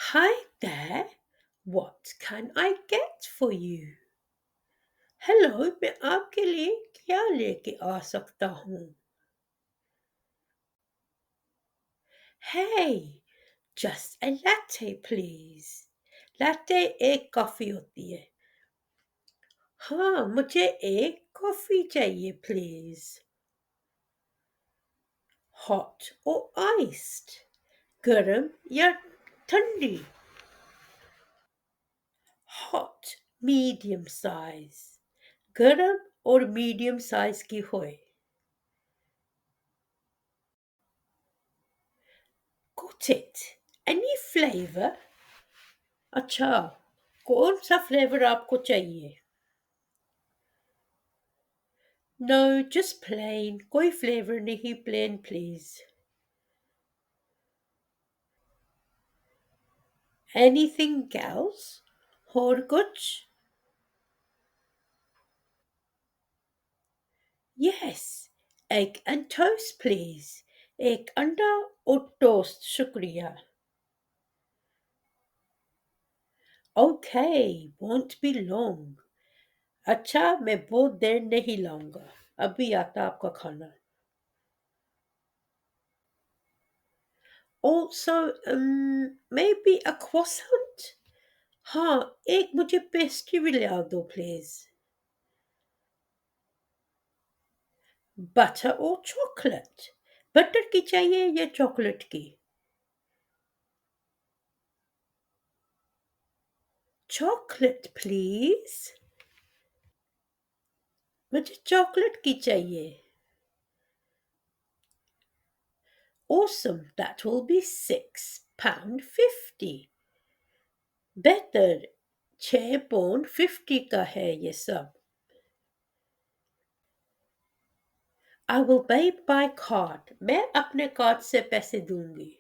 Hi there. What can I get for you? Hello मैं आपके लिए क्या लेके आ सकता हूँ? Hey, just a latte please. Latte एक कॉफी होती है. हाँ, मुझे एक कॉफी चाहिए प्लीज. Hot or iced? गरम या ठंडी? Hot, medium size. गरम और मीडियम साइज की होए. Got it. Any flavor? अच्छा, कौन सा फ्लेवर आपको चाहिए? No, just plain. कोई फ्लेवर नहीं, plain please. Anything else? और कुछ? Yes. Egg and toast please. एक अंडा और टोस्ट शुक्रिया. Okay, won't be long. अच्छा, मैं बहुत देर नहीं लाऊंगा. अभी आता आपका खाना. Also, maybe a croissant? हाँ, एक मुझे पेस्ट्री भी ले आ दो प्लीज. बटर और चॉकलेट? बटर की चाहिए या चॉकलेट की? Chocolate please. मुझे चॉकलेट की चाहिए. Awesome, that will be £6.50. बेहतर. £6.50 का है ये सब. I will pay by card. मैं अपने कार्ड से पैसे दूंगी.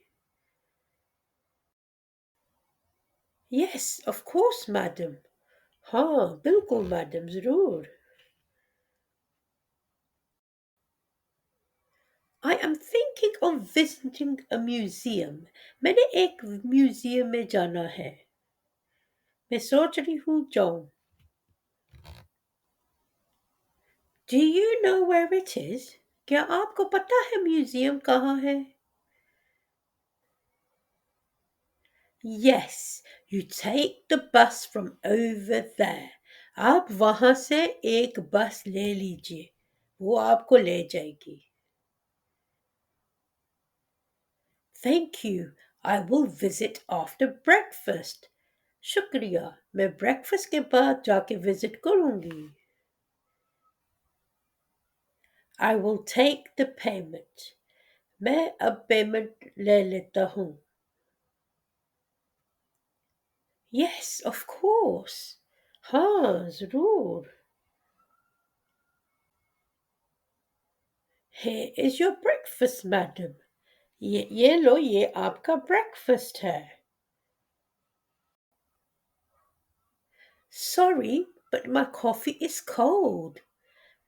Yes, of course, madam. हाँ, बिल्कुल मैडम, जरूर. I am thinking of visiting a museum. मैंने एक म्यूजियम में जाना है. मैं सोच रही हूँ जाऊं. Do you know where it is? क्या आपको पता है म्यूजियम कहाँ है? Yes, you take the bus from over there. आप वहां से एक बस ले लीजिए. वो आपको ले जाएगी. Thank you. I will visit after breakfast. शुक्रिया. मैं ब्रेकफास्ट के बाद जाके विजिट करूंगी. I will take the payment. मैं अब पेमेंट ले लेता हूँ. Yes, of course. हाँ, जरूर. Here is your breakfast, madam. ये लो, ये आपका ब्रेकफास्ट है. Sorry, but my coffee is cold.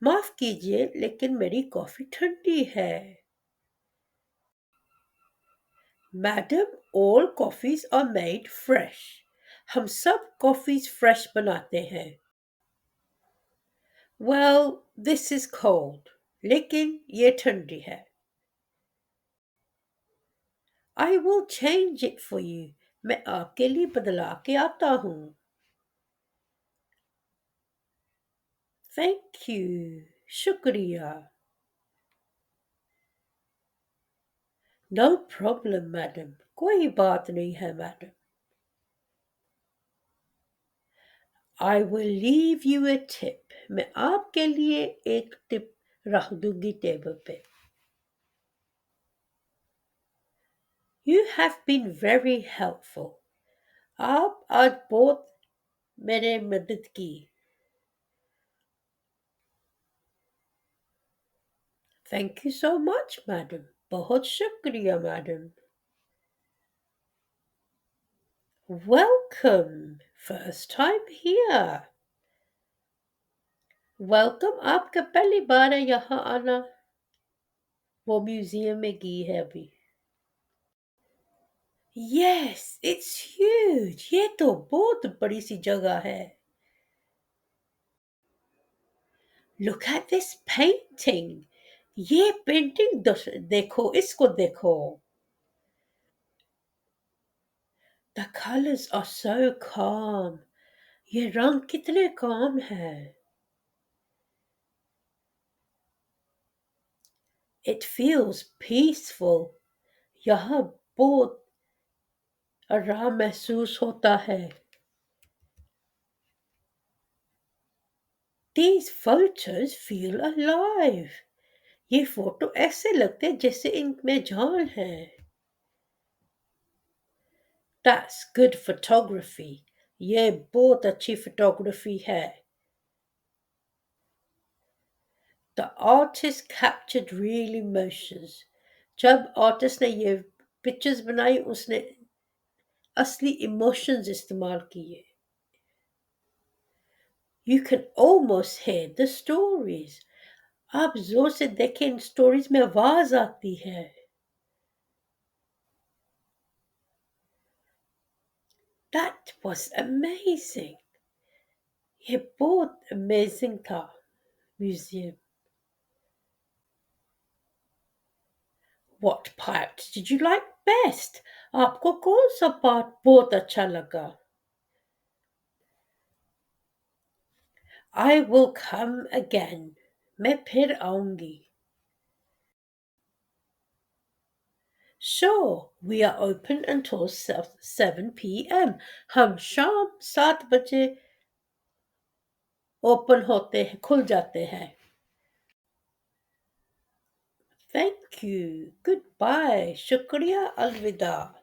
माफ कीजिए, लेकिन मेरी कॉफी ठंडी है. Madam, all coffees are made fresh. हम सब कॉफीज फ्रेश बनाते हैं. Well, this is cold. लेकिन ये ठंडी है. I will change it for you. मैं आपके लिए बदला के आता हूँ. Thank you. शुक्रिया. No problem, madam. कोई बात नहीं है, madam. I will leave you a tip. मैं आपके लिए एक टिप रख दूंगी टेबल पे. You have been very helpful. आप आज बहुत मेरे मदद की. Thank you so much, madam. बहुत शुक्रिया, madam. Welcome. First time here. Welcome. आपका पहली बार है यहाँ आना. वो म्यूजियम में गई है अभी. Yes, it's huge. ये तो बहुत बड़ी सी जगह है। Look at this painting. ये पेंटिंग देखो, इसको देखो। The colours are so calm। ये रंग कितने काम है। It feels peaceful. यहाँ बहुत आराम महसूस होता है। These photos feel alive। ये फोटो ऐसे लगते हैं जैसे इनमें जान है। That's good photography। ये बहुत अच्छी फोटोग्राफी है। The artist captured real emotions। जब आर्टिस्ट ने ये पिक्चर्स बनाई उसने असली इमोशंस इस्तेमाल किए। You can almost hear the stories। आप जोर से देखें, इन स्टोरीज में आवाज आती है। That was amazing। ये बहुत अमेजिंग था museum. What part did you like best? आपको कौन सा पार्ट बहुत अच्छा लगा? I will come again। मैं फिर आऊंगी। Sure, we are open until 7 p.m। हम शाम 7 बजे ओपन होते हैं, खुल जाते हैं। Thank you। Goodbye। शुक्रिया। अलविदा।